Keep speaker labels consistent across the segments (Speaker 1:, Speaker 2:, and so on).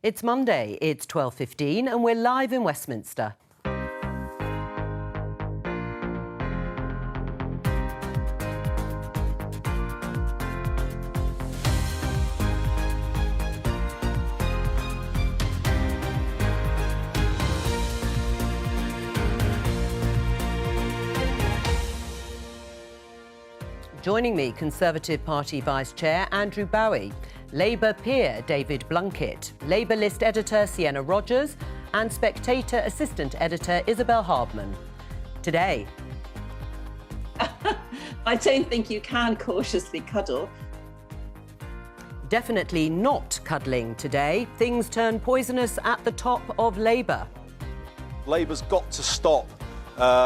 Speaker 1: It's Monday, it's 12:15 and we're live in Westminster. Joining me, Conservative Party Vice Chair Andrew Bowie, Labour peer David Blunkett, Labour List editor Sienna Rogers and Spectator assistant editor Isabel Hardman. Today...
Speaker 2: I don't think you can cautiously cuddle.
Speaker 1: Definitely not cuddling today. Things turn poisonous at the top of Labour.
Speaker 3: Labour's got to stop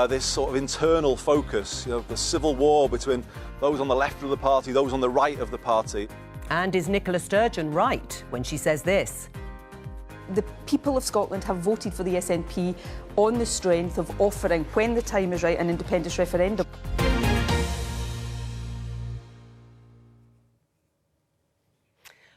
Speaker 3: this sort of internal focus, the civil war between those on the left of the party, those on the right of the party.
Speaker 1: And is Nicola Sturgeon right when she says this?
Speaker 4: The people of Scotland have voted for the SNP on the strength of offering, when the time is right, an independence referendum.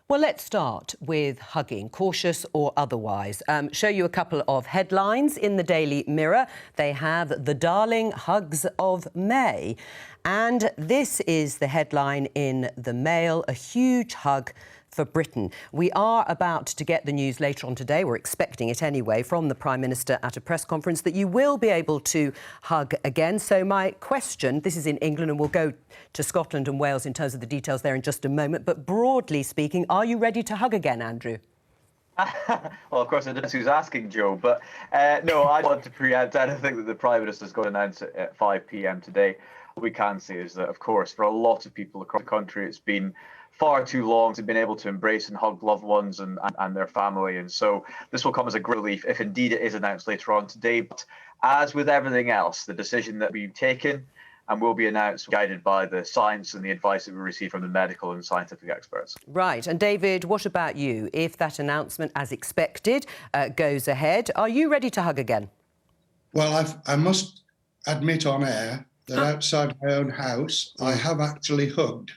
Speaker 1: Well, let's start with hugging, cautious or otherwise. Show you a couple of headlines in the Daily Mirror. They have the darling hugs of May. And this is the headline in the Mail, a huge hug for Britain. We are about to get the news later on today, we're expecting it anyway, from the Prime Minister at a press conference that you will be able to hug again. So my question, this is in England and we'll go to Scotland and Wales in terms of the details there in just a moment, but broadly speaking, are you ready to hug again, Andrew?
Speaker 5: Well, of course, it depends who's asking, Joe, but no, I want to preempt anything that the Prime Minister's going to announce at 5 p.m. today. What we can say is that, of course, for a lot of people across the country, it's been far too long to been able to embrace and hug loved ones and their family. And so this will come as a great relief if indeed it is announced later on today. But as with everything else, the decision that we've taken and will be announced guided by the science and the advice that we receive from the medical and scientific experts.
Speaker 1: Right. And David, what about you? If that announcement, as expected, goes ahead, are you ready to hug again?
Speaker 6: Well, I must admit on air that outside my own house, I have actually hugged.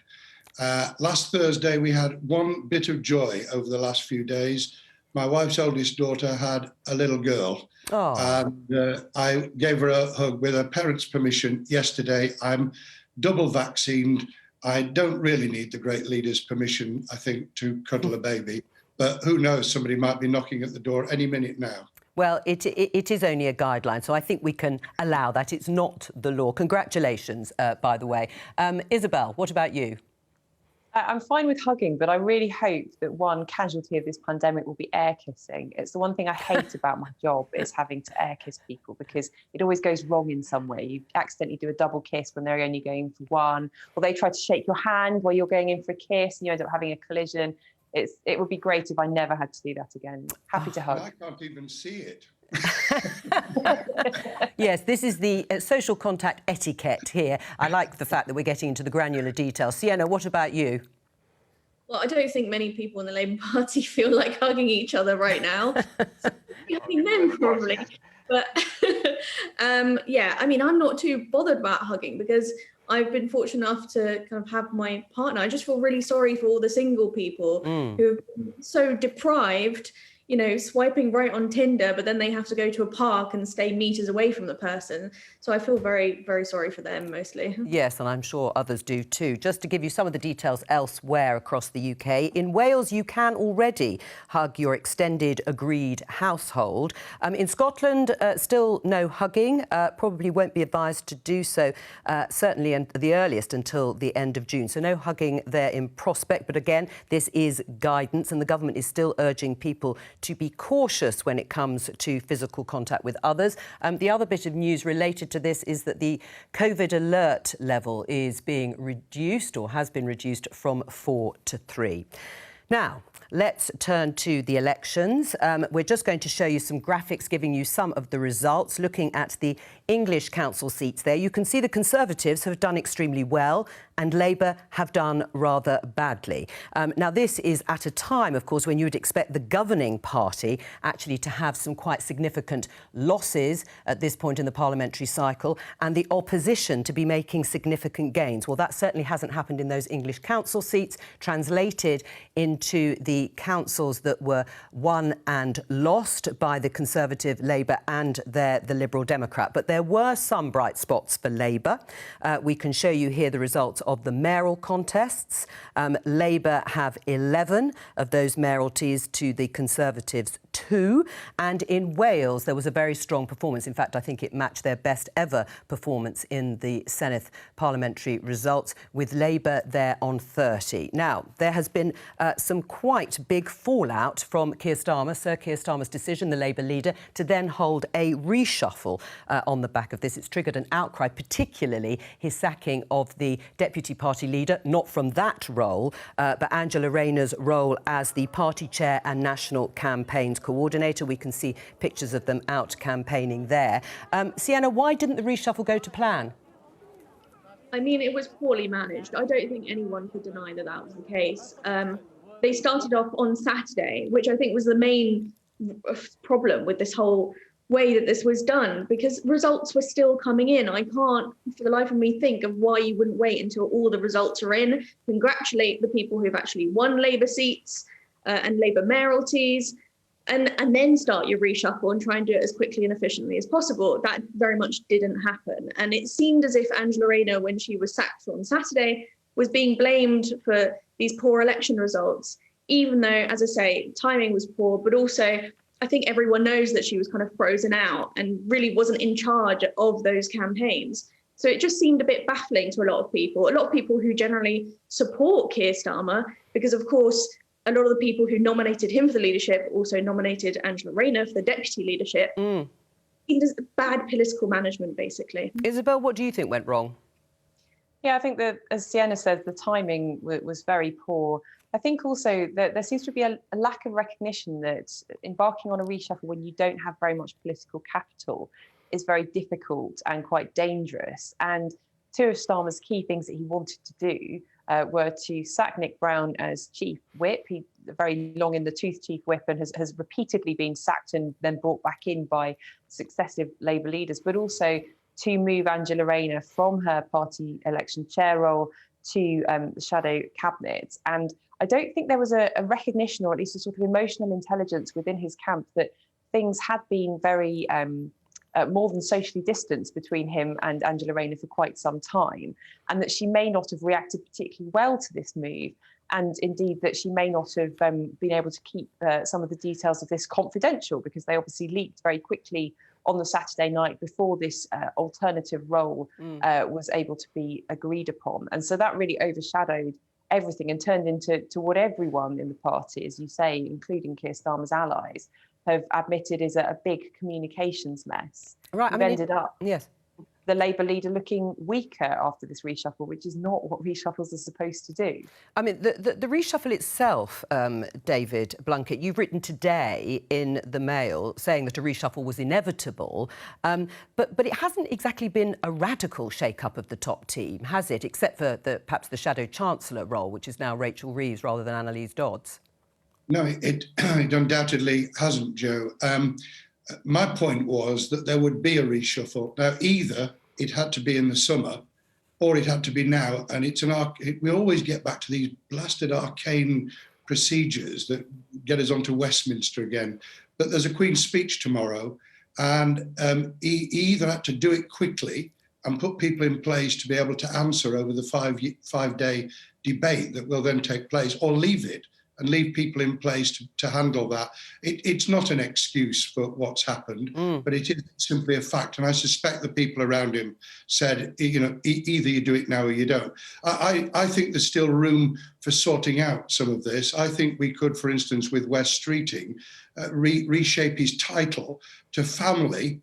Speaker 6: Last Thursday, we had one bit of joy over the last few days. My wife's oldest daughter had a little girl. Oh. And I gave her a hug with her parents' permission yesterday. I'm double vaccinated. I don't really need the great leader's permission, I think, to cuddle a baby. But who knows, somebody might be knocking at the door any minute now.
Speaker 1: Well, it is only a guideline, so I think we can allow that. It's not the law. Congratulations, by the way. Isabel, what about you?
Speaker 7: I'm fine with hugging, but I really hope that one casualty of this pandemic will be air kissing. It's the one thing I hate about my job is having to air kiss people because it always goes wrong in some way. You accidentally do a double kiss when they're only going for one, or they try to shake your hand while you're going in for a kiss and you end up having a collision. It would be great if I never had to do that again. Happy to hug.
Speaker 6: I can't even see it.
Speaker 1: Yes, this is the social contact etiquette here. I like the fact that we're getting into the granular details. Sienna, what about you?
Speaker 8: Well, I don't think many people in the Labour Party feel like hugging each other right now. Hugging them, probably. But, yeah, I mean, I'm not too bothered about hugging because I've been fortunate enough to kind of have my partner. I just feel really sorry for all the single people who have been so deprived, swiping right on Tinder, but then they have to go to a park and stay meters away from the person. So I feel very, very sorry for them, mostly.
Speaker 1: Yes, and I'm sure others do too. Just to give you some of the details elsewhere across the UK, in Wales you can already hug your extended agreed household. In Scotland, still no hugging. Probably won't be advised to do so, certainly at the earliest until the end of June. So no hugging there in prospect. But again, this is guidance and the government is still urging people to be cautious when it comes to physical contact with others. The other bit of news related to this is that the COVID alert level is being reduced or has been reduced from 4 to 3. Now, let's turn to the elections. We're just going to show you some graphics giving you some of the results. Looking at the English council seats there, you can see the Conservatives have done extremely well and Labour have done rather badly. Now, this is at a time, of course, when you would expect the governing party actually to have some quite significant losses at this point in the parliamentary cycle and the opposition to be making significant gains. Well, that certainly hasn't happened in those English council seats, translated into the councils that were won and lost by the Conservative, Labour and the Liberal Democrat. But there were some bright spots for Labour. We can show you here the results of the mayoral contests. Labour have 11 of those mayoralties to the Conservatives 2. And in Wales, there was a very strong performance. In fact, I think it matched their best ever performance in the Senedd parliamentary results, with Labour there on 30. Now, there has been some quite big fallout from Keir Starmer, Sir Keir Starmer's decision, the Labour leader, to then hold a reshuffle on the back of this. It's triggered an outcry, particularly his sacking of the deputy party leader, not from that role, but Angela Rayner's role as the party chair and national campaigns coordinator. We can see pictures of them out campaigning there. Sienna, why didn't the reshuffle go to plan?
Speaker 8: I mean, it was poorly managed. I don't think anyone could deny that that was the case. They started off on Saturday, which I think was the main problem with this whole way that this was done, because results were still coming in. I can't, for the life of me, think of why you wouldn't wait until all the results are in, congratulate the people who've actually won Labour seats and Labour mayoralties, and then start your reshuffle and try and do it as quickly and efficiently as possible. That very much didn't happen. And it seemed as if Angela Rayner, when she was sacked on Saturday, was being blamed for these poor election results, even though, as I say, timing was poor, but also I think everyone knows that she was kind of frozen out and really wasn't in charge of those campaigns. So it just seemed a bit baffling to a lot of people who generally support Keir Starmer, because, of course, a lot of the people who nominated him for the leadership also nominated Angela Rayner for the deputy leadership. It is bad political management, basically.
Speaker 1: Isabel, what do you think went wrong?
Speaker 7: Yeah, I think that, as Sienna said, the timing was very poor. I think also that there seems to be a lack of recognition that embarking on a reshuffle when you don't have very much political capital is very difficult and quite dangerous. And two of Starmer's key things that he wanted to do were to sack Nick Brown as chief whip. He's very long in the tooth chief whip and has repeatedly been sacked and then brought back in by successive Labour leaders, but also to move Angela Rayner from her party election chair role to the shadow cabinet. And I don't think there was a recognition, or at least a sort of emotional intelligence within his camp, that things had been very more than socially distanced between him and Angela Rayner for quite some time, and that she may not have reacted particularly well to this move, and indeed that she may not have been able to keep some of the details of this confidential, because they obviously leaked very quickly on the Saturday night before this alternative role was able to be agreed upon. And so that really overshadowed everything and turned into what everyone in the party, as you say, including Keir Starmer's allies, have admitted is a big communications mess.
Speaker 1: Right,
Speaker 7: We've ended up
Speaker 1: yes,
Speaker 7: the Labour leader looking weaker after this reshuffle, which is not what reshuffles are supposed to do. I
Speaker 1: mean, the reshuffle itself, David Blunkett, you've written today in the Mail saying that a reshuffle was inevitable, but it hasn't exactly been a radical shake-up of the top team, has it? Except for perhaps the Shadow Chancellor role, which is now Rachel Reeves rather than Annalise Dodds.
Speaker 6: No, it undoubtedly hasn't, Jo. My point was that there would be a reshuffle. Now, either it had to be in the summer or it had to be now. And we always get back to these blasted arcane procedures that get us onto Westminster again. But there's a Queen's speech tomorrow, and he either had to do it quickly and put people in place to be able to answer over the five-day debate that will then take place, or leave it and leave people in place to handle that. It's not an excuse for what's happened, but it is simply a fact. And I suspect the people around him said, either you do it now or you don't. I think there's still room for sorting out some of this. I think we could, for instance, with Wes Streeting, reshape his title to family,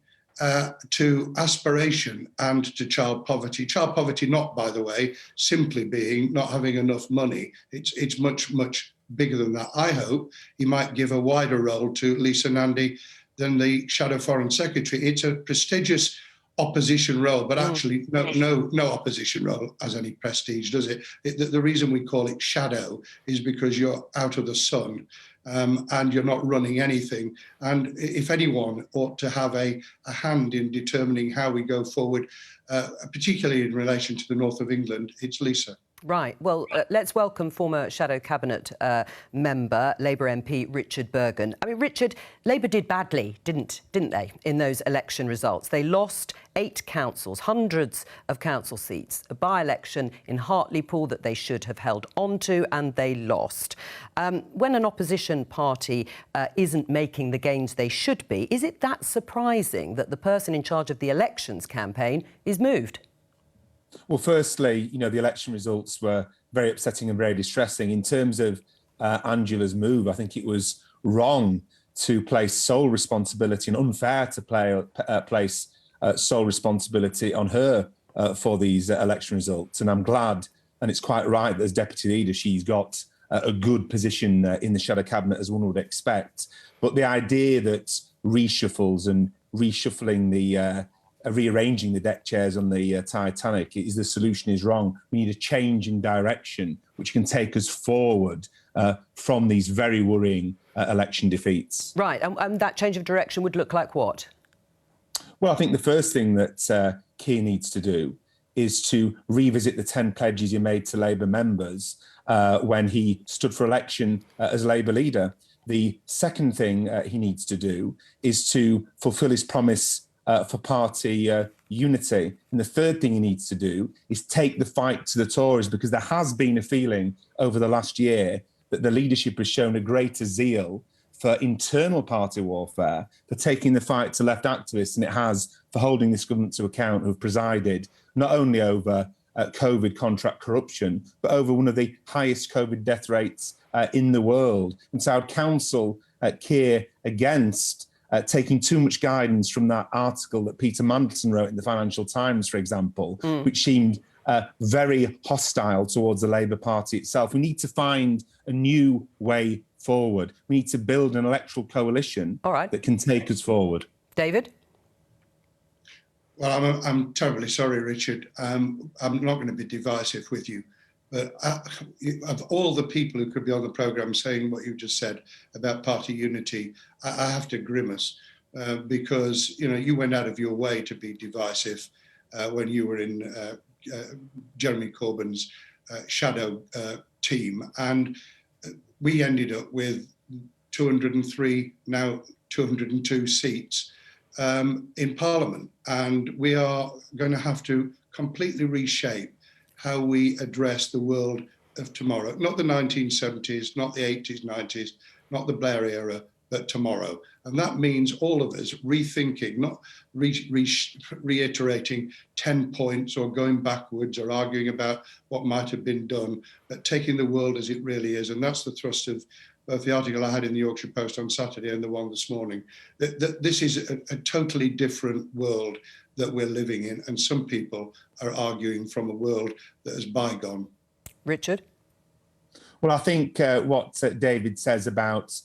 Speaker 6: to aspiration, and to child poverty. Child poverty not, by the way, simply being not having enough money. It's much, much bigger than that. I hope he might give a wider role to Lisa Nandy than the Shadow Foreign Secretary. It's a prestigious opposition role, but actually no opposition role has any prestige, does it? The reason we call it shadow is because you're out of the sun and you're not running anything. And if anyone ought to have a hand in determining how we go forward, particularly in relation to the north of England, it's Lisa.
Speaker 1: Right. Well, let's welcome former Shadow Cabinet member, Labour MP Richard Burgon. I mean, Richard, Labour did badly, didn't they, in those election results? They lost 8 councils, hundreds of council seats, a by-election in Hartlepool that they should have held on to, and they lost. When an opposition party isn't making the gains they should be, is it that surprising that the person in charge of the elections campaign is moved?
Speaker 9: Well, firstly, the election results were very upsetting and very distressing. In terms of Angela's move, I think it was wrong to place sole responsibility and unfair to place sole responsibility on her for these election results. And I'm glad, and it's quite right, that as deputy leader, she's got a good position in the Shadow Cabinet, as one would expect. But the idea that reshuffles and reshuffling rearranging the deck chairs on the Titanic is the solution is wrong. We need a change in direction which can take us forward from these very worrying election defeats.
Speaker 1: Right, and that change of direction would look like what?
Speaker 9: Well, I think the first thing that Keir needs to do is to revisit the 10 pledges he made to Labour members when he stood for election as Labour leader. The second thing he needs to do is to fulfil his promise for party unity. And the third thing he needs to do is take the fight to the Tories, because there has been a feeling over the last year that the leadership has shown a greater zeal for internal party warfare, for taking the fight to left activists, and it has for holding this government to account, who have presided not only over COVID contract corruption, but over one of the highest COVID death rates in the world. And so I would counsel Keir against taking too much guidance from that article that Peter Mandelson wrote in the Financial Times, for example, which seemed very hostile towards the Labour Party itself. We need to find a new way forward. We need to build an electoral coalition that can take us forward.
Speaker 1: David?
Speaker 6: Well, I'm terribly sorry, Richard. I'm not going to be divisive with you. But of all the people who could be on the programme saying what you just said about party unity, I have to grimace because, you went out of your way to be divisive when you were in Jeremy Corbyn's shadow team. And we ended up with 203, now 202 seats in Parliament. And we are going to have to completely reshape how we address the world of tomorrow. Not the 1970s, not the 80s, 90s, not the Blair era, but tomorrow. And that means all of us rethinking, not reiterating 10 points or going backwards or arguing about what might have been done, but taking the world as it really is. And that's the thrust of both the article I had in the Yorkshire Post on Saturday and the one this morning. This is a totally different world that we're living in, and some people are arguing from a world that is bygone.
Speaker 1: Richard?
Speaker 9: Well, I think what David says about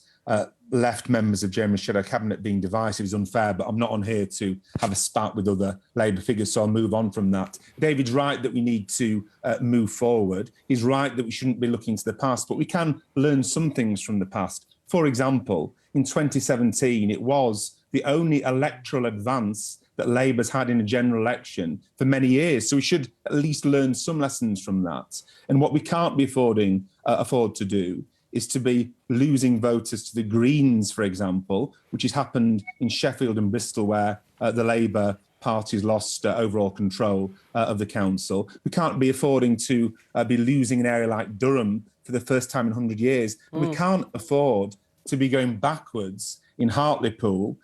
Speaker 9: left members of Jeremy's Shadow Cabinet being divisive is unfair, but I'm not on here to have a spat with other Labour figures, so I'll move on from that. David's right that we need to move forward. He's right that we shouldn't be looking to the past, but we can learn some things from the past. For example, in 2017, it was the only electoral advance that Labour's had in a general election for many years. So we should at least learn some lessons from that. And what we can't be afford to do is to be losing voters to the Greens, for example, which has happened in Sheffield and Bristol, where the Labour Party's lost overall control of the council. We can't be affording to be losing an area like Durham for the first time in 100 years. We can't afford to be going backwards in Hartlepool,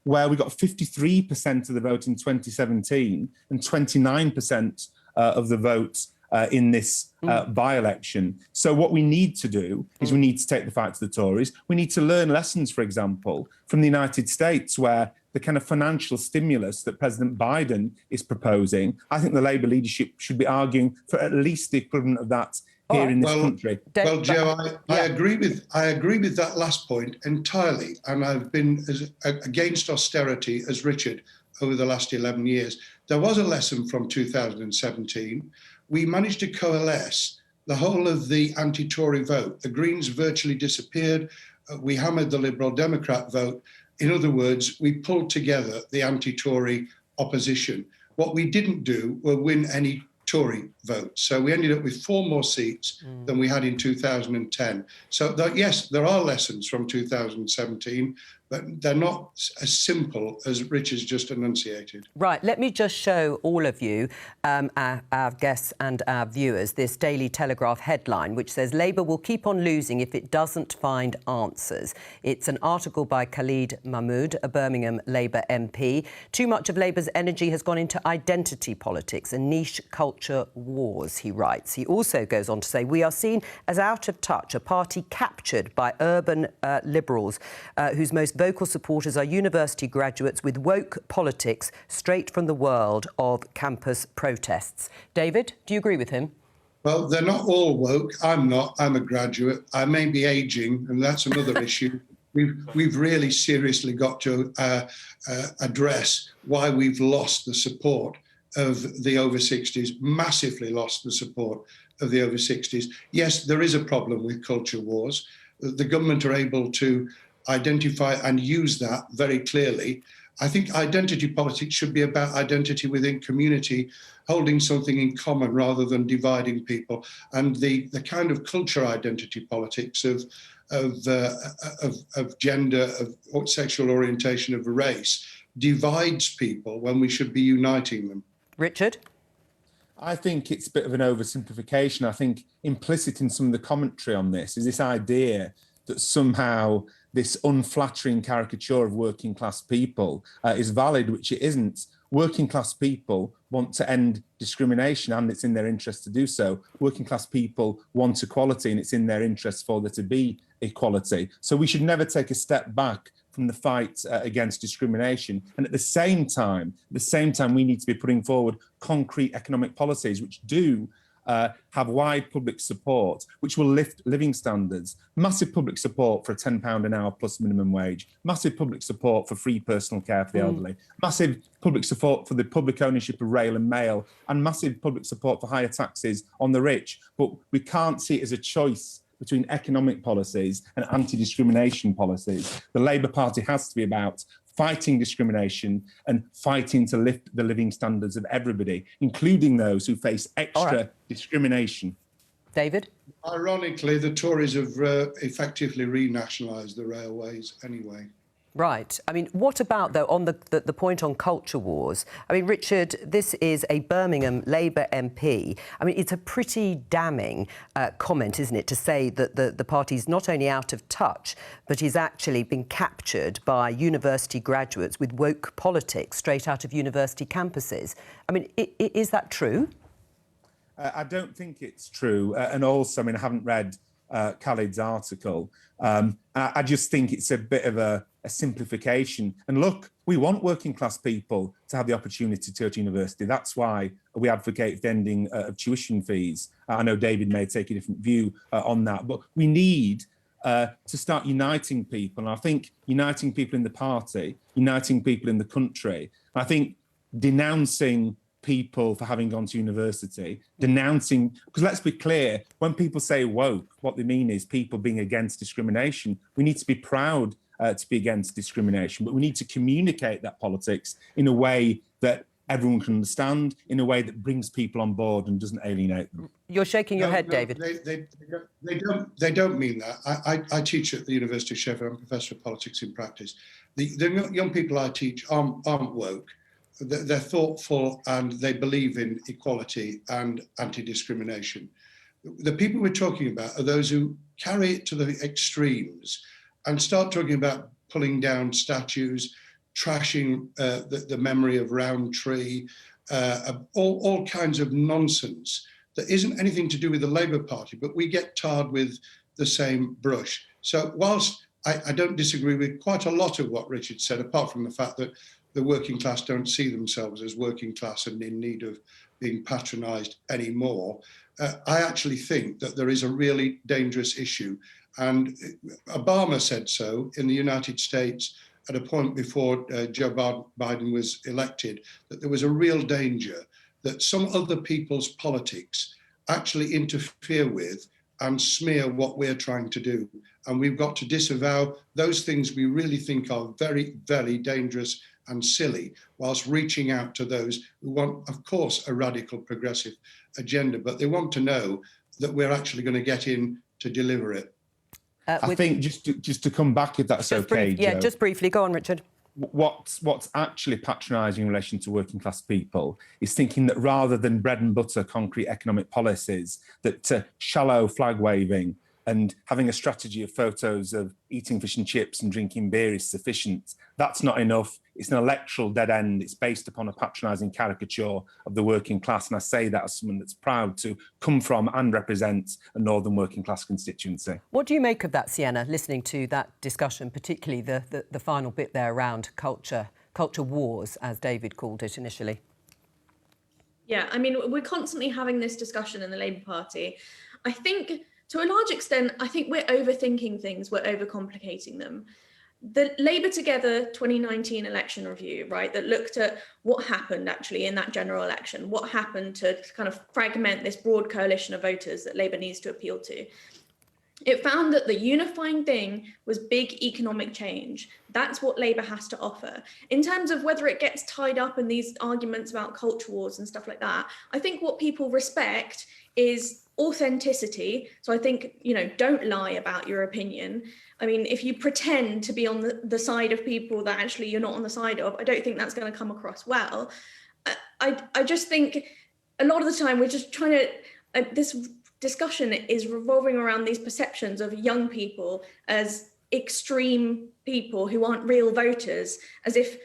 Speaker 9: where we got 53% of the vote in 2017 and 29% of the vote in this by-election. So what we need to do is we need to take the fight to the Tories. We need to learn lessons, for example, from the United States, where the kind of financial stimulus that President Biden is proposing, I think the Labour leadership should be arguing for at least the equivalent of that here in this country.
Speaker 6: Well, Joe, I agree with that last point entirely, and I've been as against austerity as Richard over the last 11 years. There was a lesson from 2017. We managed to coalesce the whole of the anti-Tory vote. The Greens virtually disappeared. We hammered the Liberal Democrat vote. In other words, we pulled together the anti-Tory opposition. What we didn't do was win any Tory votes. So we ended up with 4 more seats than we had in 2010. So yes, there are lessons from 2017, but they're not as simple as Richard's just enunciated.
Speaker 1: Right, let me just show all of you, our guests and our viewers, this Daily Telegraph headline, which says Labour will keep on losing if it doesn't find answers. It's an article by Khalid Mahmood, a Birmingham Labour MP. Too much of Labour's energy has gone into identity politics and niche culture wars, he writes. He also goes on to say, we are seen as out of touch, a party captured by urban liberals whose most vocal supporters are university graduates with woke politics straight from the world of campus protests. David, do you agree with him?
Speaker 6: Well, they're not all woke. I'm not. I'm a graduate. I may be ageing, and that's another issue. We've really seriously got to address why we've lost the support of the over 60s, massively lost the support of the over 60s. Yes, there is a problem with culture wars. The government are able to identify and use that very clearly. I think identity politics should be about identity within community, holding something in common rather than dividing people. And the kind of culture identity politics of gender, of sexual orientation, of race, divides people when we should be uniting them.
Speaker 1: Richard?
Speaker 9: I think it's a bit of an oversimplification. I think implicit in some of the commentary on this is this idea that somehow this unflattering caricature of working class people is valid, which it isn't. Working class people want to end discrimination and it's in their interest to do so. Working class people want equality and it's in their interest for there to be equality. So we should never take a step back from the fight against discrimination. And at the same time, we need to be putting forward concrete economic policies which do have wide public support, which will lift living standards, massive public support for a £10 an hour plus minimum wage, massive public support for free personal care for the elderly, massive public support for the public ownership of rail and mail, and massive public support for higher taxes on the rich. But we can't see it as a choice between economic policies and anti-discrimination policies. The Labour Party has to be about fighting discrimination and fighting to lift the living standards of everybody, including those who face extra discrimination.
Speaker 1: David?
Speaker 6: Ironically, the Tories have effectively renationalised the railways anyway.
Speaker 1: Right. I mean, what about, though, on the point on culture wars? I mean, Richard, this is a Birmingham Labour MP. I mean, it's a pretty damning comment, isn't it, to say that the party's not only out of touch, but is actually been captured by university graduates with woke politics straight out of university campuses. I mean, is that true?
Speaker 9: I don't think it's true. And also, I mean, I haven't read Khalid's article. I just think it's a bit of a simplification. And look, we want working class people to have the opportunity to go to university. That's why we advocate the ending of tuition fees. I know David may take a different view on that, but we need to start uniting people. And I think uniting people in the party, uniting people in the country, I think denouncing people for having gone to university, denouncing, because let's be clear, when people say woke, what they mean is people being against discrimination. We need to be proud to be against discrimination, but we need to communicate that politics in a way that everyone can understand, in a way that brings people on board and doesn't alienate them.
Speaker 1: You're shaking your head, David.
Speaker 6: They don't mean that. I teach at the University of Sheffield. I'm a professor of politics in practice. The young people I teach aren't woke. They're thoughtful and they believe in equality and anti-discrimination. The people we're talking about are those who carry it to the extremes and start talking about pulling down statues, trashing the memory of Rowntree, all kinds of nonsense that isn't anything to do with the Labour Party, but we get tarred with the same brush. So whilst I don't disagree with quite a lot of what Richard said, apart from the fact that the working class don't see themselves as working class and in need of being patronised anymore, I actually think that there is a really dangerous issue. And Obama said so in the United States at a point before Joe Biden was elected, that there was a real danger that some other people's politics actually interfere with and smear what we're trying to do. And we've got to disavow those things we really think are very, very dangerous and silly, whilst reaching out to those who want, of course, a radical progressive agenda, but they want to know that we're actually going to get in to deliver it.
Speaker 9: I think just to come back, if that's okay, Joe,
Speaker 1: just briefly. Go on, Richard.
Speaker 9: What's actually patronising in relation to working class people is thinking that rather than bread and butter concrete economic policies, that shallow flag waving and having a strategy of photos of eating fish and chips and drinking beer is sufficient. That's not enough. It's an electoral dead end. It's based upon a patronising caricature of the working class. And I say that as someone that's proud to come from and represent a northern working class constituency.
Speaker 1: What do you make of that, Sienna, listening to that discussion, particularly the final bit there around culture wars, as David called it initially?
Speaker 8: Yeah, I mean, we're constantly having this discussion in the Labour Party. I think, to a large extent, I think we're overthinking things, we're overcomplicating them. The Labour Together 2019 election review, right, that looked at what happened actually in that general election, what happened to kind of fragment this broad coalition of voters that Labour needs to appeal to. It found that the unifying thing was big economic change. That's what Labour has to offer. In terms of whether it gets tied up in these arguments about culture wars and stuff like that, I think what people respect is authenticity. So I think, don't lie about your opinion. I mean, if you pretend to be on the side of people that actually you're not on the side of, I don't think that's going to come across well. I just think a lot of the time we're just trying to, this discussion is revolving around these perceptions of young people as extreme people who aren't real voters, as if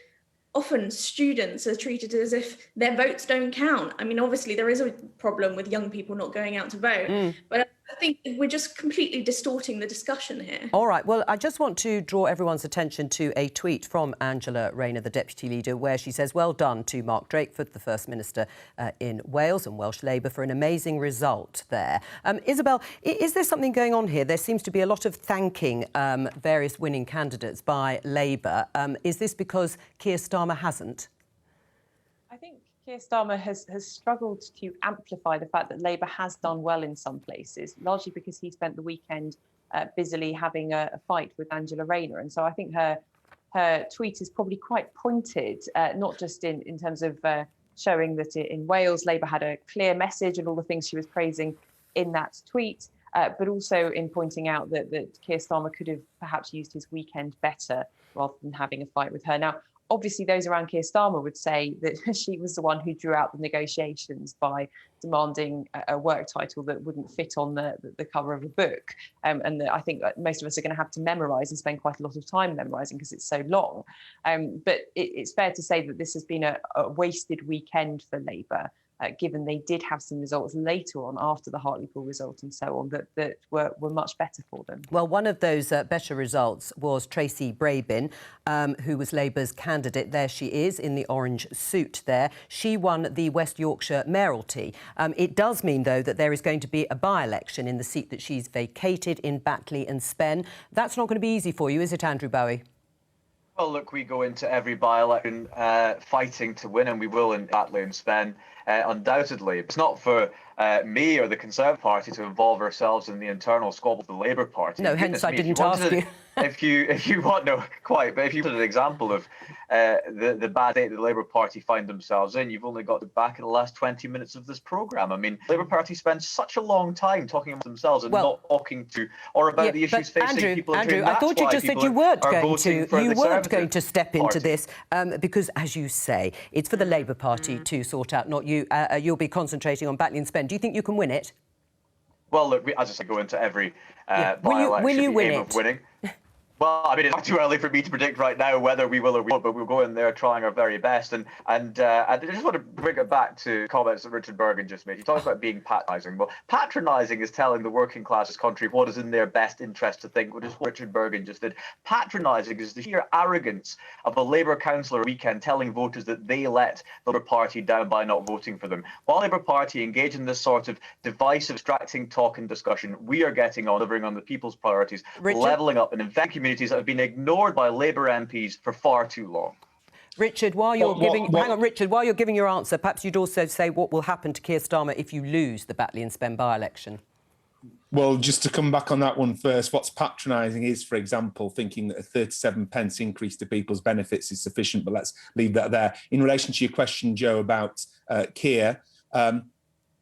Speaker 8: often students are treated as if their votes don't count. I mean, obviously there is a problem with young people not going out to vote, but I think we're just completely distorting the discussion here.
Speaker 1: All right, well, I just want to draw everyone's attention to a tweet from Angela Rayner, the Deputy Leader, where she says, well done to Mark Drakeford, the First Minister in Wales, and Welsh Labour for an amazing result there. Isabel, is there something going on here? There seems to be a lot of thanking various winning candidates by Labour. Is this because Keir Starmer hasn't?
Speaker 7: I think Keir Starmer has struggled to amplify the fact that Labour has done well in some places, largely because he spent the weekend busily having a fight with Angela Rayner. And so I think her tweet is probably quite pointed, not just in terms of showing that in Wales, Labour had a clear message and all the things she was praising in that tweet, but also in pointing out that Keir Starmer could have perhaps used his weekend better rather than having a fight with her. Now, obviously, those around Keir Starmer would say that she was the one who drew out the negotiations by demanding a work title that wouldn't fit on the cover of a book. And that I think most of us are going to have to memorise and spend quite a lot of time memorising because it's so long. But it's fair to say that this has been a wasted weekend for Labour, given they did have some results later on after the Hartlepool result and so on that were much better for them.
Speaker 1: Well, one of those better results was Tracy Brabin, who was Labour's candidate. There she is in the orange suit there. She won the West Yorkshire mayoralty. It does mean, though, that there is going to be a by-election in the seat that she's vacated in Batley and Spen. That's not going to be easy for you, is it, Andrew Bowie?
Speaker 5: Well, look, we go into every by-election fighting to win, and we will in Batley and Spen, undoubtedly. It's not for me or the Conservative Party to involve ourselves in the internal squabble of the Labour Party.
Speaker 1: No, hence I didn't ask you.
Speaker 5: If you want, no, quite, but if you put an example of the bad state the Labour Party find themselves in, you've only got to back in the last 20 minutes of this programme. I mean, the Labour Party spends such a long time talking about themselves and not talking to or about the issues facing people.
Speaker 1: Andrew, I thought you just said you weren't going to step into this because, as you say, it's for the Labour Party to sort out, not you. You'll be concentrating on Batley and Spen. Do you think you can win it?
Speaker 5: Well, look, as I said, go into every by-election
Speaker 1: will you win
Speaker 5: aim of winning. Well, I mean, it's too early for me to predict right now whether we will or we won't, but we'll go in there trying our very best. And I just want to bring it back to comments that Richard Bergen just made. He talks about being patronising. Well, patronising is telling the working class of this country what is in their best interest to think, which is what Richard Bergen just did. Patronising is the sheer arrogance of a Labour councillor weekend telling voters that they let the Labour Party down by not voting for them. While Labour Party engage in this sort of divisive, distracting talk and discussion, we are getting on, delivering on the people's priorities,
Speaker 1: Richard?
Speaker 5: levelling up and investing communities that have been ignored by Labour MPs for far too long.
Speaker 1: Richard, while you're hang on, Richard, while you're giving your answer, perhaps you'd also say what will happen to Keir Starmer if you lose the Batley and Spen by-election.
Speaker 9: Well, just to come back on that one first, what's patronising is, for example, thinking that a 37 pence increase to people's benefits is sufficient, but let's leave that there. In relation to your question, Joe, about Keir,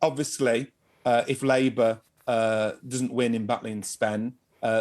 Speaker 9: obviously, if Labour doesn't win in Batley and Spen,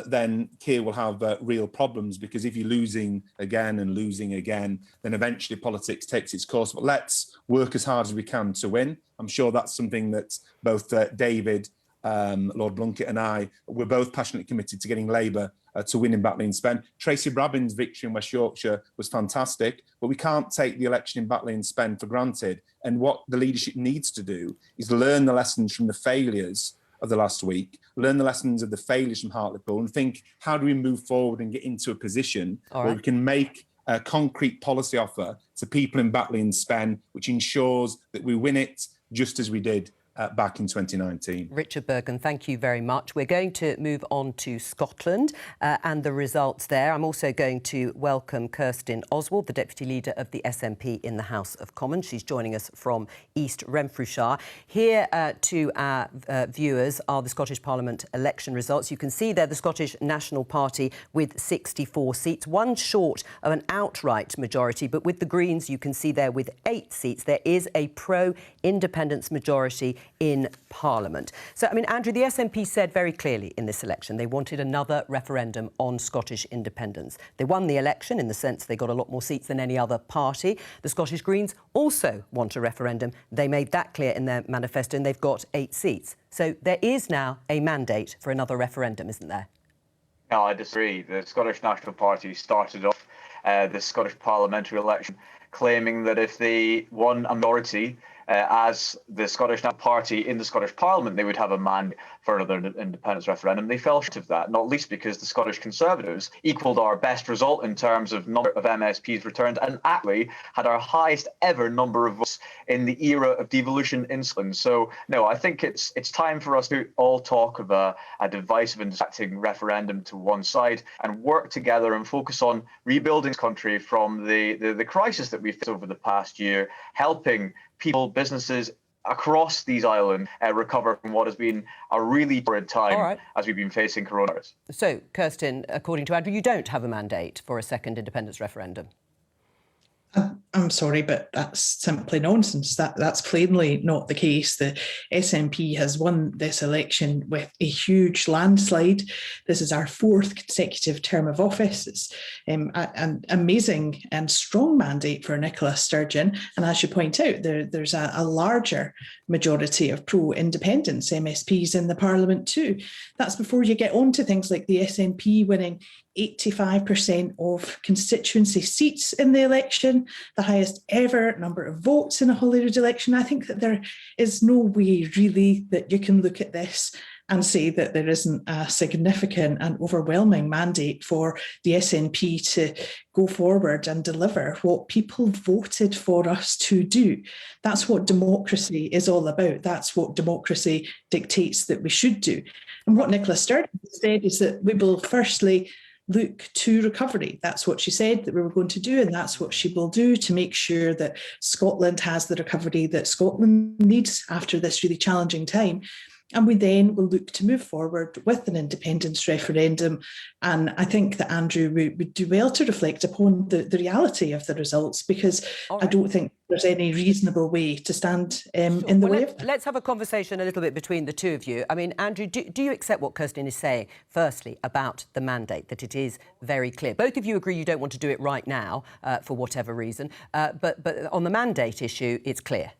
Speaker 9: then Keir will have real problems, because if you're losing again and losing again, then eventually politics takes its course. But let's work as hard as we can to win. I'm sure that's something that both David, Lord Blunkett and I, we're both passionately committed to getting Labour to win in Batley and Spen. Tracy Brabin's victory in West Yorkshire was fantastic, but we can't take the election in Batley and Spen for granted. And what the leadership needs to do is learn the lessons from the failures of the last week, learn the lessons of the failures from Hartlepool, and think, how do we move forward and get into a position where we can make a concrete policy offer to people in Batley and Spen, which ensures that we win it just as we did back in 2019.
Speaker 1: Richard Burgon, thank you very much. We're going to move on to Scotland and the results there. I'm also going to welcome Kirstin Oswald, the Deputy Leader of the SNP in the House of Commons. She's joining us from East Renfrewshire. Here to our viewers are the Scottish Parliament election results. You can see there the Scottish National Party with 64 seats, one short of an outright majority, but with the Greens, you can see there with 8 seats, there is a pro-independence majority in Parliament. So, I mean, Andrew, the SNP said very clearly in this election they wanted another referendum on Scottish independence. They won the election in the sense they got a lot more seats than any other party. The Scottish Greens also want a referendum. They made that clear in their manifesto, and they've got 8 seats. So there is now a mandate for another referendum, isn't there?
Speaker 5: No, I disagree. The Scottish National Party started off the Scottish parliamentary election claiming that if they won a majority as the Scottish National Party in the Scottish Parliament, they would have a mandate for another independence referendum. They fell short of that, not least because the Scottish Conservatives equalled our best result in terms of number of MSPs returned, and actually had our highest ever number of votes in the era of devolution in Scotland. So, no, I think it's time for us to all talk of a divisive and distracting referendum to one side and work together and focus on rebuilding this country from the crisis that we've faced over the past year, helping people, businesses across these islands recover from what has been a really torrid time as we've been facing coronavirus.
Speaker 1: So, Kirstin, according to Andrew, you don't have a mandate for a second independence referendum.
Speaker 10: I'm sorry, but that's simply nonsense. That's plainly not the case. The SNP has won this election with a huge landslide. This is our 4th consecutive term of office. It's an amazing and strong mandate for Nicola Sturgeon. And as you point out, there's a larger majority of pro-independence MSPs in the Parliament too. That's before you get on to things like the SNP winning 85% of constituency seats in the election, the highest ever number of votes in a Holyrood election. I think that there is no way really that you can look at this and say that there isn't a significant and overwhelming mandate for the SNP to go forward and deliver what people voted for us to do. That's what democracy is all about. That's what democracy dictates that we should do. And what Nicola Sturgeon said is that we will firstly look to recovery. That's what she said that we were going to do, and that's what she will do to make sure that Scotland has the recovery that Scotland needs after this really challenging time. And we then will look to move forward with an independence referendum. And I think that Andrew would do well to reflect upon the reality of the results, because I don't think there's any reasonable way to stand in the way of them.
Speaker 1: Let's have a conversation a little bit between the two of you. I mean, Andrew, do you accept what Kirstin is saying, firstly, about the mandate, that it is very clear? Both of you agree you don't want to do it right now for whatever reason, but on the mandate issue, it's clear.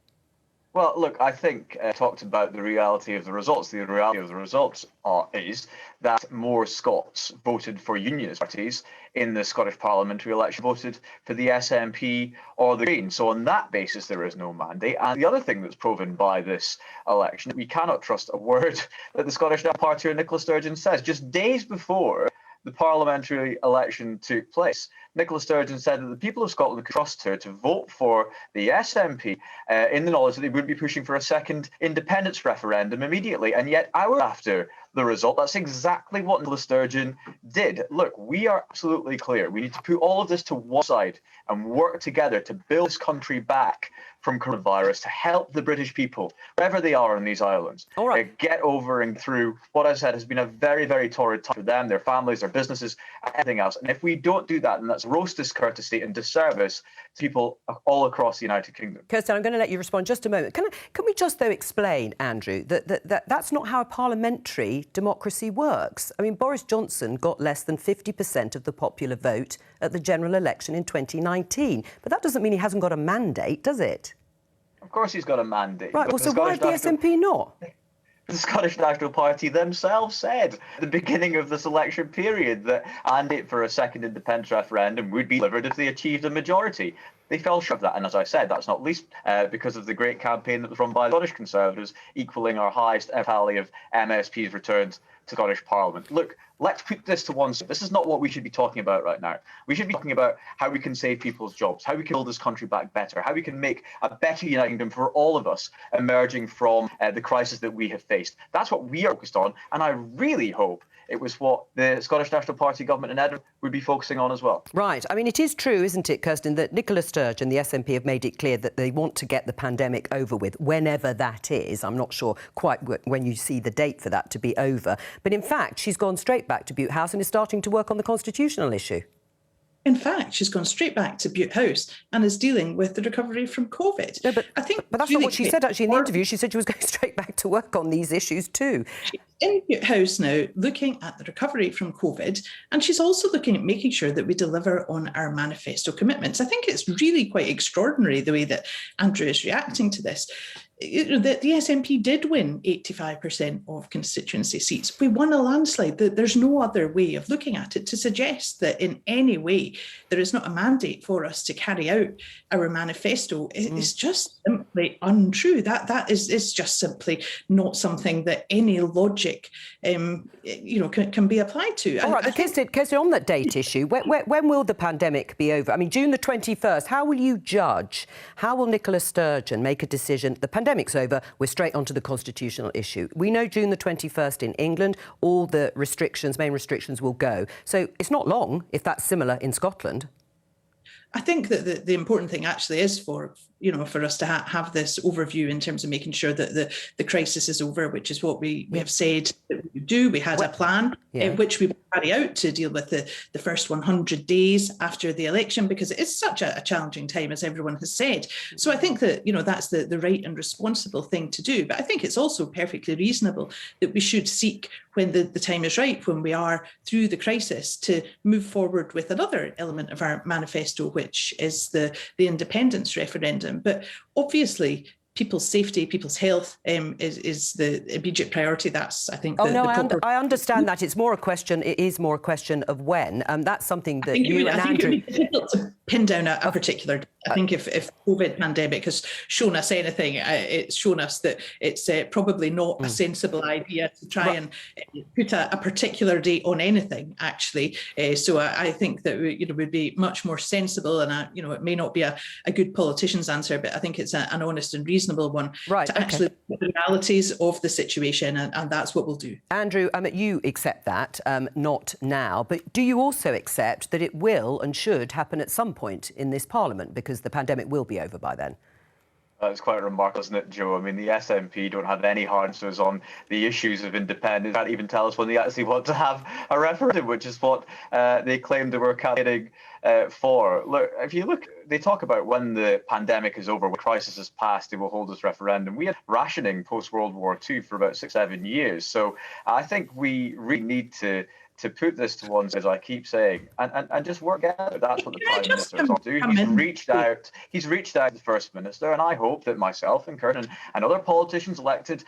Speaker 5: Well, look, I think talked about the reality of the results. The reality of the results is that more Scots voted for unionist parties in the Scottish parliamentary election, voted for the SNP or the Greens. So on that basis, there is no mandate. And the other thing that's proven by this election, we cannot trust a word that the Scottish National Party or Nicola Sturgeon says. Just days before the parliamentary election took place, Nicola Sturgeon said that the people of Scotland could trust her to vote for the SNP in the knowledge that they would be pushing for a second independence referendum immediately. And yet, hours after the result. That's exactly what Nicola Sturgeon did. Look, we are absolutely clear. We need to put all of this to one side and work together to build this country back from coronavirus, to help the British people, wherever they are on these islands, get over and through what I said has been a very, very torrid time for them, their families, their businesses, everything else. And if we don't do that, then that's gross discourtesy and disservice to people all across the United Kingdom.
Speaker 1: Kirsten, I'm going to let you respond just a moment. Can we just, though, explain, Andrew, that that's not how a parliamentary democracy works? I mean, Boris Johnson got less than 50% of the popular vote at the general election in 2019. But that doesn't mean he hasn't got a mandate, does it?
Speaker 5: Of course he's got a mandate.
Speaker 1: Right, well, so why have the SNP not?
Speaker 5: The Scottish National Party themselves said at the beginning of this election period that a mandate for a second independence referendum would be delivered if they achieved a majority. They fell short of that, and as I said, that's not least because of the great campaign that was run by the Scottish Conservatives, equalling our highest tally of MSPs returned to Scottish Parliament. Look, let's put this to one side. This is not what we should be talking about right now. We should be talking about how we can save people's jobs, how we can build this country back better, how we can make a better United Kingdom for all of us emerging from the crisis that we have faced. That's what we are focused on, and I really hope it was what the Scottish National Party government in Edinburgh would be focusing on as well.
Speaker 1: Right. I mean, it is true, isn't it, Kirsten, that Nicola Sturgeon, the SNP, have made it clear that they want to get the pandemic over with, whenever that is. I'm not sure quite when you see the date for that to be over. But in fact, she's gone straight back to Bute House and is starting to work on the constitutional issue.
Speaker 10: In fact, she's gone straight back to Bute House and is dealing with the recovery from COVID.
Speaker 1: No, but that's not what she said, actually, in the interview. She said she was going straight back to work on these issues too.
Speaker 10: She's in Bute House now, looking at the recovery from COVID, and she's also looking at making sure that we deliver on our manifesto commitments. I think it's really quite extraordinary the way that Andrew is reacting to this. The SNP did win 85% of constituency seats. We won a landslide. There's no other way of looking at it to suggest that in any way there is not a mandate for us to carry out our manifesto. It's just simply untrue. That is just simply not something that any logic can be applied to.
Speaker 1: All right, but Kirsten, on that date issue, when will the pandemic be over? I mean, June the 21st, how will you judge? How will Nicola Sturgeon make a decision? The pandemic's over, we're straight onto the constitutional issue. We know June the 21st in England, all the main restrictions will go. So it's not long if that's similar in Scotland.
Speaker 10: I think that the important thing actually is for us to have this overview in terms of making sure that the crisis is over, which is what we have said that we would do. We had a plan which we would carry out to deal with the first 100 days after the election, because it is such a challenging time, as everyone has said. So I think that, that's the right and responsible thing to do. But I think it's also perfectly reasonable that we should seek, when the time is right, when we are through the crisis, to move forward with another element of our manifesto, which is the independence referendum. But obviously, people's safety, people's health is the immediate priority. That's, I think,
Speaker 1: I understand that. It is more a question of when. That's something that you and Andrew...
Speaker 10: I think it would be difficult to pin down a particular... I think if COVID pandemic has shown us anything, it's shown us that it's probably not a sensible idea to try and put a particular date on anything, actually. So I think that would be much more sensible, and it may not be a good politician's answer, but I think it's an honest and reasonable one to actually look at the realities of the situation, and that's what we'll do.
Speaker 1: Andrew, you accept that, not now, but do you also accept that it will and should happen at some point in this Parliament, because the pandemic will be over by then?
Speaker 5: That's quite remarkable, isn't it, Joe? I mean, the SNP don't have any hard answers on the issues of independence. They can't even tell us when they actually want to have a referendum, which is what they claimed they were campaigning for. Look, if you look, they talk about when the pandemic is over, when crisis has passed, they will hold this referendum. We had rationing post-World War II for about 6-7 years. So I think we really need to put this to one side, as I keep saying, and just work together. That's what the Prime Minister is on to do. He's reached out to the First Minister, and I hope that myself and Kurt and other politicians elected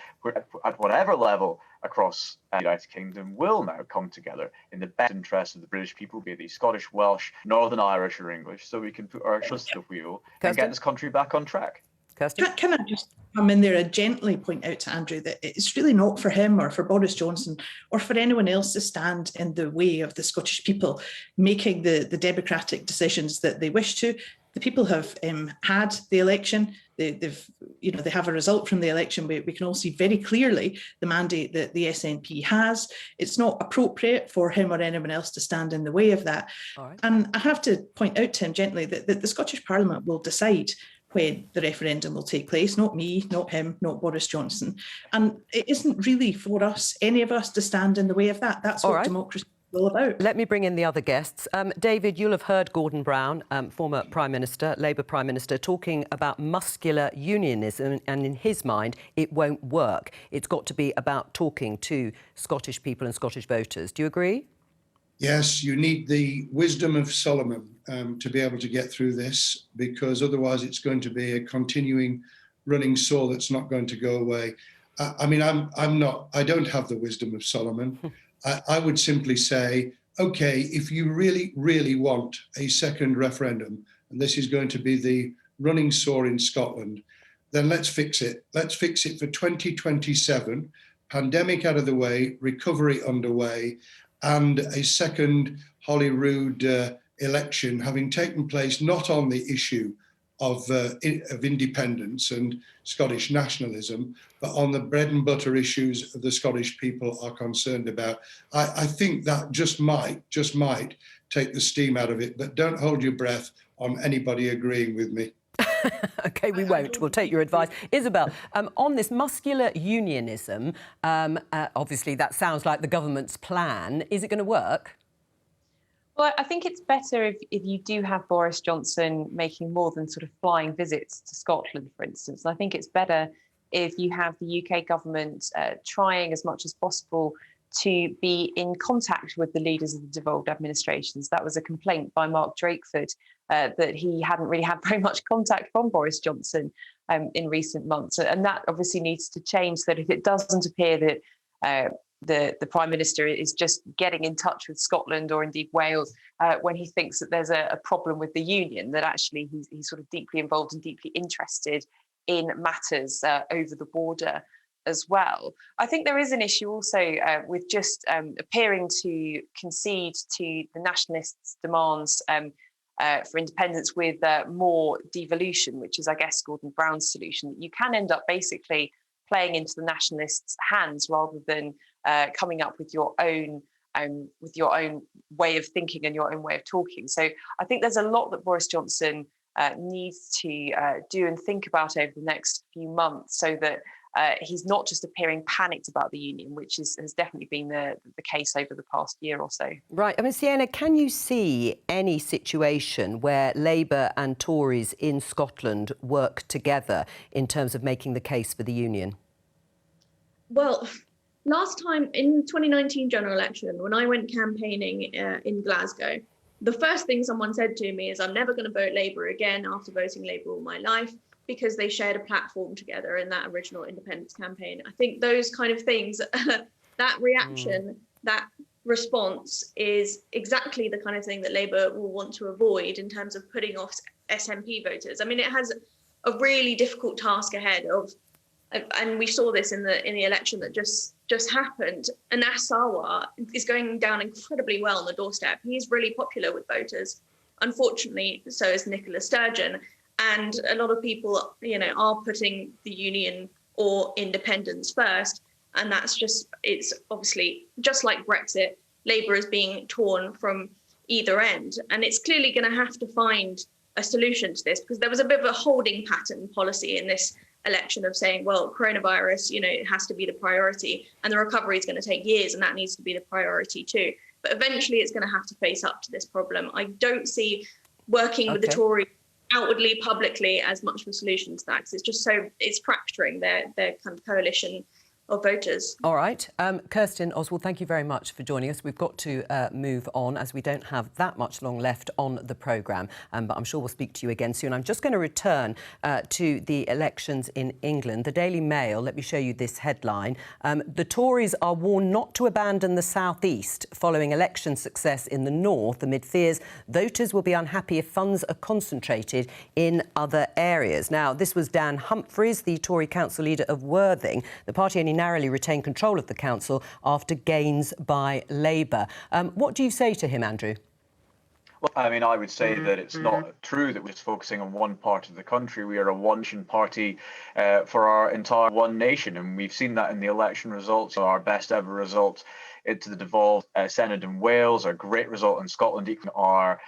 Speaker 5: at whatever level across the United Kingdom will now come together in the best interest of the British people, be they Scottish, Welsh, Northern Irish or English, so we can put our shoes to the wheel and get this country back on track.
Speaker 10: Can I just come in there and gently point out to Andrew that it's really not for him or for Boris Johnson or for anyone else to stand in the way of the Scottish people making the democratic decisions that they wish to. the people have had the election. They have a result from the election. We can all see very clearly the mandate that the SNP has. It's not appropriate for him or anyone else to stand in the way of that.
Speaker 1: Right.
Speaker 10: And I have to point out to him gently that the Scottish Parliament will decide when the referendum will take place, not me, not him, not Boris Johnson. And it isn't really for us, any of us, to stand in the way of that. That's what democracy is all about.
Speaker 1: Let me bring in the other guests. David, you'll have heard Gordon Brown, former Prime Minister, Labour Prime Minister, talking about muscular unionism, and in his mind, it won't work. It's got to be about talking to Scottish people and Scottish voters. Do you agree?
Speaker 6: Yes, you need the wisdom of Solomon to be able to get through this, because otherwise it's going to be a continuing running sore that's not going to go away. I don't have the wisdom of Solomon. I would simply say, okay, if you really, really want a second referendum, and this is going to be the running sore in Scotland, then let's fix it. Let's fix it for 2027, pandemic out of the way, recovery underway, and a second Holyrood election having taken place not on the issue of independence and Scottish nationalism, but on the bread and butter issues the Scottish people are concerned about. I think that just might take the steam out of it, but don't hold your breath on anybody agreeing with me.
Speaker 1: OK, we won't. We'll take your advice. Isabel, on this muscular unionism, obviously that sounds like the government's plan. Is it going to work?
Speaker 7: Well, I think it's better if you do have Boris Johnson making more than sort of flying visits to Scotland, for instance. And I think it's better if you have the UK government trying as much as possible to be in contact with the leaders of the devolved administrations. That was a complaint by Mark Drakeford that he hadn't really had very much contact from Boris Johnson in recent months. And that obviously needs to change, so that if it doesn't appear that the Prime Minister is just getting in touch with Scotland or indeed Wales when he thinks that there's a problem with the union, that actually he's sort of deeply involved and deeply interested in matters over the border as well. I think there is an issue also with just appearing to concede to the nationalists' demands for independence with more devolution, which is, I guess, Gordon Brown's solution. You can end up basically playing into the nationalists' hands rather than coming up with your own way of thinking and your own way of talking. So I think there's a lot that Boris Johnson needs to do and think about over the next few months, so that he's not just appearing panicked about the union, which has definitely been the case over the past year or so.
Speaker 1: Right. I mean, Sienna, can you see any situation where Labour and Tories in Scotland work together in terms of making the case for the union?
Speaker 8: Well, last time in 2019 general election, when I went campaigning in Glasgow, the first thing someone said to me is, I'm never going to vote Labour again after voting Labour all my life, because they shared a platform together in that original independence campaign. I think those kind of things, that reaction, that response is exactly the kind of thing that Labour will want to avoid in terms of putting off SNP voters. I mean, it has a really difficult task ahead of, and we saw this in the election that just happened. Anas Sarwar is going down incredibly well on the doorstep. He's really popular with voters. Unfortunately, so is Nicola Sturgeon. And a lot of people, are putting the union or independence first. And it's obviously just like Brexit, Labour is being torn from either end. And it's clearly going to have to find a solution to this, because there was a bit of a holding pattern policy in this election of saying, well, coronavirus, it has to be the priority, and the recovery is going to take years, and that needs to be the priority too. But eventually it's going to have to face up to this problem. I don't see working with the Tories outwardly, publicly, as much of a solution to that, because it's fracturing their kind of coalition of voters.
Speaker 1: All right. Kirsten Oswald, thank you very much for joining us. We've got to move on, as we don't have that much long left on the programme, but I'm sure we'll speak to you again soon. I'm just going to return to the elections in England. The Daily Mail, let me show you this headline. The Tories are warned not to abandon the South East following election success in the North, amid fears voters will be unhappy if funds are concentrated in other areas. Now, this was Dan Humphreys, the Tory council leader of Worthing. The party only narrowly retained control of the council after gains by Labour. What do you say to him, Andrew?
Speaker 5: Well, I mean, I would say that it's not true that we're just focusing on one part of the country. We are a one-nation party for our entire one nation, and we've seen that in the election results. Our best ever result into the devolved Senate in Wales, our great result in Scotland, even our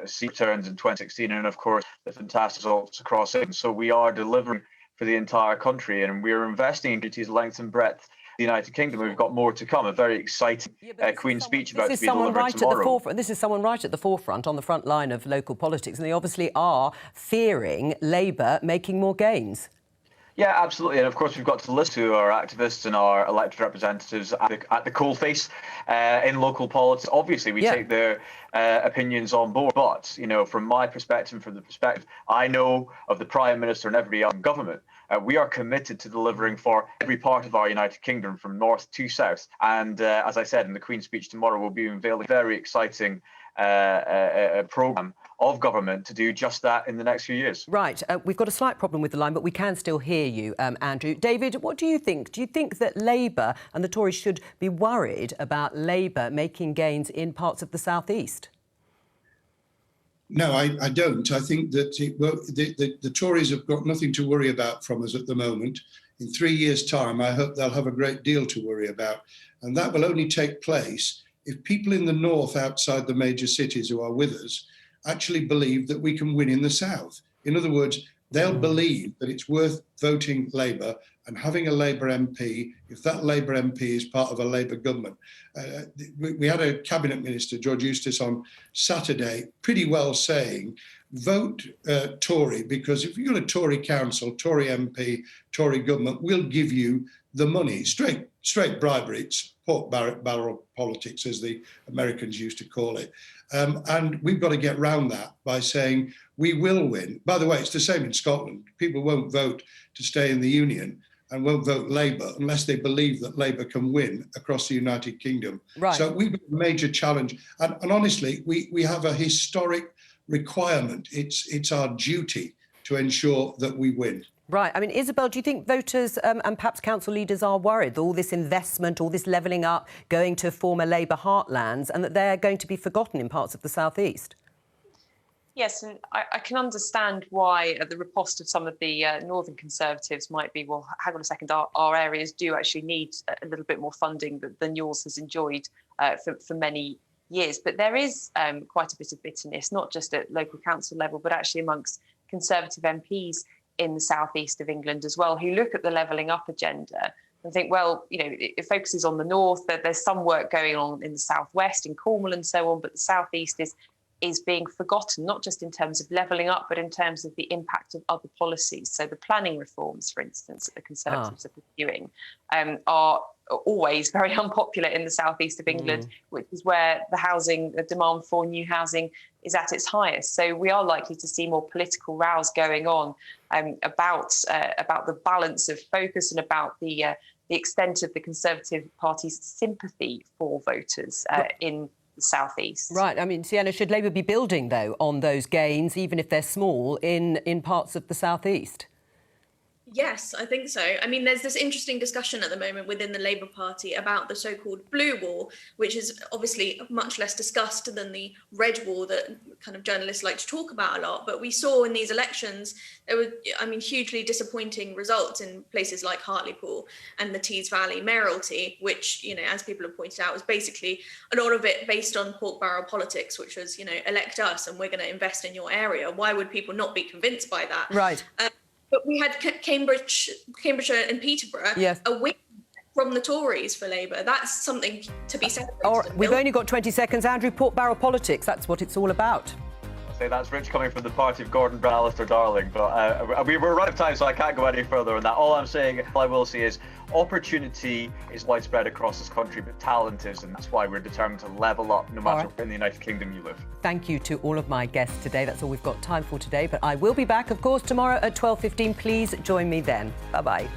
Speaker 5: seat returns in 2016, and of course the fantastic results across England. So we are delivering for the entire country, and we're investing in duties length and breadth. The United Kingdom, we've got more to come. A very exciting Queen's speech about to be delivered tomorrow.
Speaker 1: This is someone right at the forefront, on the front line of local politics, and they obviously are fearing Labour making more gains.
Speaker 5: Yeah, absolutely. And of course, we've got to listen to our activists and our elected representatives at the coalface in local politics. Obviously, we take their opinions on board. But, you know, from my perspective, from the perspective I know of the Prime Minister and everybody else in government, we are committed to delivering for every part of our United Kingdom from north to south. And as I said in the Queen's speech tomorrow, we'll be unveiling a very exciting programme of government to do just that in the next few years.
Speaker 1: Right. We've got a slight problem with the line, but we can still hear you, Andrew. David, what do you think? Do you think that Labour and the Tories should be worried about Labour making gains in parts of the South East?
Speaker 6: No, I don't. I think that the Tories have got nothing to worry about from us at the moment. In 3 years' time, I hope they'll have a great deal to worry about. And that will only take place if people in the north outside the major cities who are with us actually believe that we can win in the south. In other words, they'll believe that it's worth voting Labour and having a Labour MP if that Labour MP is part of a Labour government. We had a Cabinet Minister, George Eustice, on Saturday, pretty well saying, vote Tory, because if you've got a Tory council, Tory MP, Tory government, we'll give you the money. Straight bribery. It's pork barrel politics, as the Americans used to call it. And we've got to get round that by saying we will win. By the way, it's the same in Scotland. People won't vote to stay in the Union and won't vote Labour unless they believe that Labour can win across the United Kingdom.
Speaker 1: Right.
Speaker 6: So we've got a major challenge. And honestly, we have a historic requirement. It's our duty to ensure that we win.
Speaker 1: Right. I mean, Isabel, do you think voters and perhaps council leaders are worried that all this investment, all this levelling up, going to former Labour heartlands, and that they're going to be forgotten in parts of the South East?
Speaker 7: Yes, and I can understand why the riposte of some of the Northern Conservatives might be, well, hang on a second, our areas do actually need a little bit more funding than yours has enjoyed for many years. But there is quite a bit of bitterness, not just at local council level, but actually amongst Conservative MPs in the southeast of England as well, who look at the levelling up agenda and think, well, you know, it focuses on the north, that there's some work going on in the southwest, in Cornwall and so on, but the southeast is being forgotten, not just in terms of levelling up, but in terms of the impact of other policies. So the planning reforms, for instance, that the Conservatives are pursuing are always very unpopular in the southeast of England, which is where the demand for new housing is at its highest. So we are likely to see more political rows going on about the balance of focus and about the extent of the Conservative Party's sympathy for voters in the southeast.
Speaker 1: Right. I mean, Sienna, should Labour be building, though, on those gains, even if they're small, in parts of the southeast?
Speaker 8: Yes, I think so. I mean, there's this interesting discussion at the moment within the Labour Party about the so-called blue wall, which is obviously much less discussed than the red wall that kind of journalists like to talk about a lot. But we saw in these elections, there were, I mean, hugely disappointing results in places like Hartlepool and the Tees Valley mayoralty, which, you know, as people have pointed out, was basically a lot of it based on pork barrel politics, which was, you know, elect us and we're going to invest in your area. Why would people not be convinced by that?
Speaker 1: Right.
Speaker 8: But we had Cambridgeshire and Peterborough, a win from the Tories for Labour. That's something to be celebrated.
Speaker 1: We've only got 20 seconds. Andrew, pork barrel politics, that's what it's all about.
Speaker 5: Say that's rich coming from the party of Gordon Brown, Alistair Darling, but we're out of time, so I can't go any further on that. All I will say is opportunity is widespread across this country, but talent is, and that's why we're determined to level up no matter where in the United Kingdom you live.
Speaker 1: Thank you to all of my guests today. That's all we've got time for today, but I will be back, of course, tomorrow at 12:15. Please join me then. Bye-bye.